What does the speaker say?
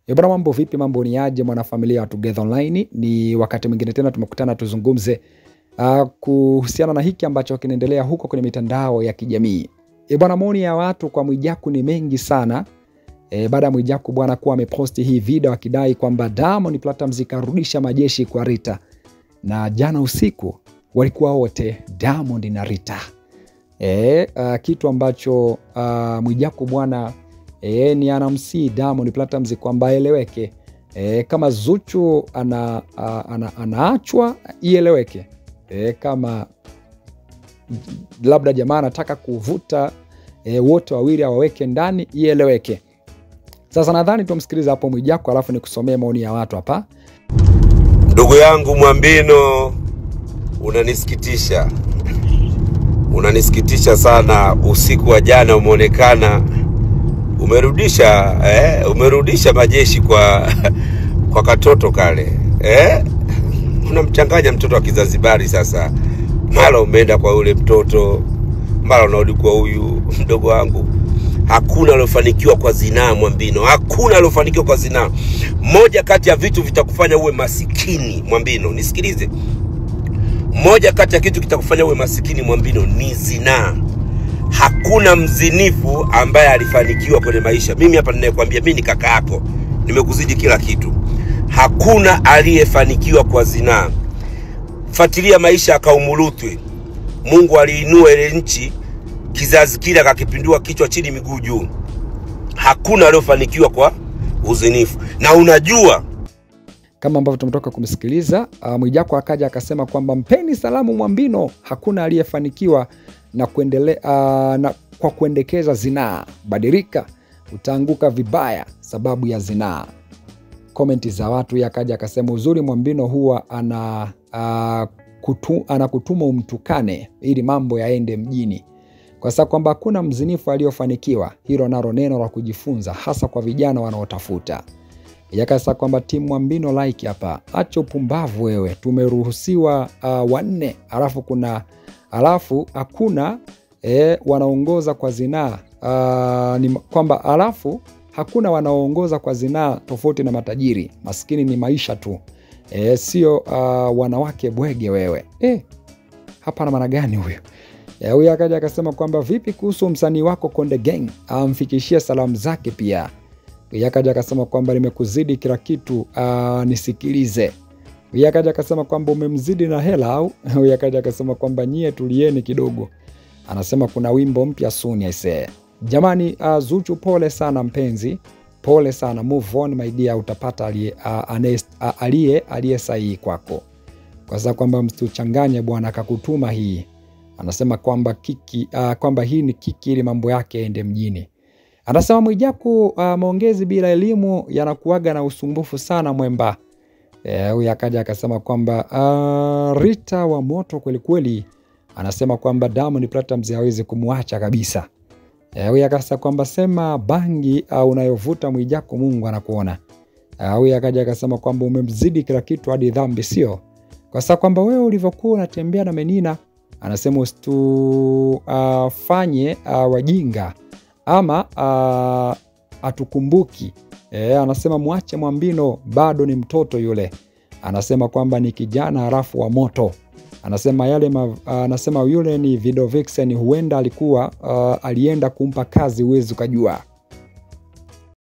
Bwana, mambo vipi? Mambo ni aje mwana familia wa Together Online? Ni wakati mwingine tena tumekutana tuzungumze kuhusiana na hiki ambacho kinaendelea huko kwenye mitandao ya kijamii. Bwana, maoni ya watu kwa Mwijaku ni mengi sana. Baada ya Mwijaku bwana kuwa ameposti hii video akidai kwamba Diamond Platnumz karudisha majeshi kwa Rita. Na jana usiku walikuwa wote Diamond na Rita. Kitu ambacho Mwijaku bwana ni anamsii Diamond Platnumz kwamba aeleweke. Kama Zuchu anaachwa ieleweke. Kama labda jamaa anataka kuvuta wote wawili waweke ndani ieleweke. Sasa nadhani tumsikilize hapo Mwijaku alafu nikusomee maoni ya watu hapa. Ndugu yangu Mwambino, unanisikitisha. Unanisikitisha sana. Usiku wa jana umeonekana umerudisha majeshi kwa katoto kale. Unamchanganya mtoto wa Kizanzibari sasa. Mara umeenda kwa ule mtoto, mara unarudi kwa huyu mdogo wangu. Hakuna alofanikiwa kwa zinaa Mwambino. Hakuna alofanikiwa kwa zinaa. Moja kati ya vitu vitakufanya uwe masikini Mwambino, nisikilize. Moja kati ya kitu kitakufanya uwe masikini Mwambino ni zinaa. Hakuna mzinifu ambaye alifanikiwa kwenye maisha. Mimi hapa ninayekwambia, mimi ni kaka yako. Nimekuzidi kila kitu. Hakuna aliyefanikiwa kwa zinaa. Fuatilia maisha ya Kaumulutwe. Mungu aliinua ile nchi, kizazi kile akakipindua kichwa chini miguu juu. Hakuna aliyofanikiwa kwa uzinifu. Na unajua kama ambavyo tumetoka kumsikiliza, Mwijaku akaja akasema kwamba mpeni salamu Mwambino, hakuna aliyefanikiwa na kuendelea kwa kuendekeza zinaa. Badilika, utaanguka vibaya sababu ya zinaa. Komenti za watu yakaja akasema uzuri Mwambino huwa anakutuma umtukane ili mambo yaende mjini. Kwa sababu kwamba hakuna mzinifu aliyofanikiwa. Hilo nalo neno la kujifunza hasa kwa vijana wanaotafuta. Yakasa kwamba timu Mwambino like hapa. Acha upumbavu wewe. Tumeruhusiwa 4 alafu hakuna wanaongoza kwa zinaa. Ni kwamba alafu hakuna wanaoongoza kwa zinaa tofauti na matajiri. Maskini ni maisha tu. Sio wanawake bwege wewe. Hapa na maana gani huyo? Huyo akaja akasema kwamba vipi kuhusu msanii wako Konde Gang? Amfikishie salamu zake pia. Huyo akaja akasema kwamba nimekuzidi kila kitu, nisikilize. Huyo akaja akasema kwamba umemzidi na hela au? Huyo akaja akasema kwamba nyie tulieni kidogo. Anasema kuna wimbo mpya soon aisee. Jamani, Zuchu pole sana mpenzi. Pole sana, move on my dear, utapata aliye sahihi kwako. Kwa sababu kwamba msituchanganye bwana akakutuma hii. Anasema kwamba kwamba hii ni kiki ili mambo yake yaende mjini. Anasema Mwijaku, maongezi bila elimu yanakuaga na usumbufu sana mwemba. Huyu akaja akasema kwamba Rita wa moto kweli kweli. Anasema kwamba Diamond Platnumz hawezi kumwacha kabisa. Huyu akasema kwamba sema bangi unayovuta Mwijaku Mungu anakuona. Huyu akaja akasema kwamba umemzidi kila kitu hadi dhambi sio. Kwa sababu kwamba wewe ulivyokuwa unatembea na Menina, anasema usitufanye wajinga ama atukumbuki. Anasema muache Mwambino, bado ni mtoto yule. Anasema kwamba ni kijana harafu wa moto. Anasema anasema yule ni video vixen, huenda alikuwa alienda kumpa kazi uwezo kujua.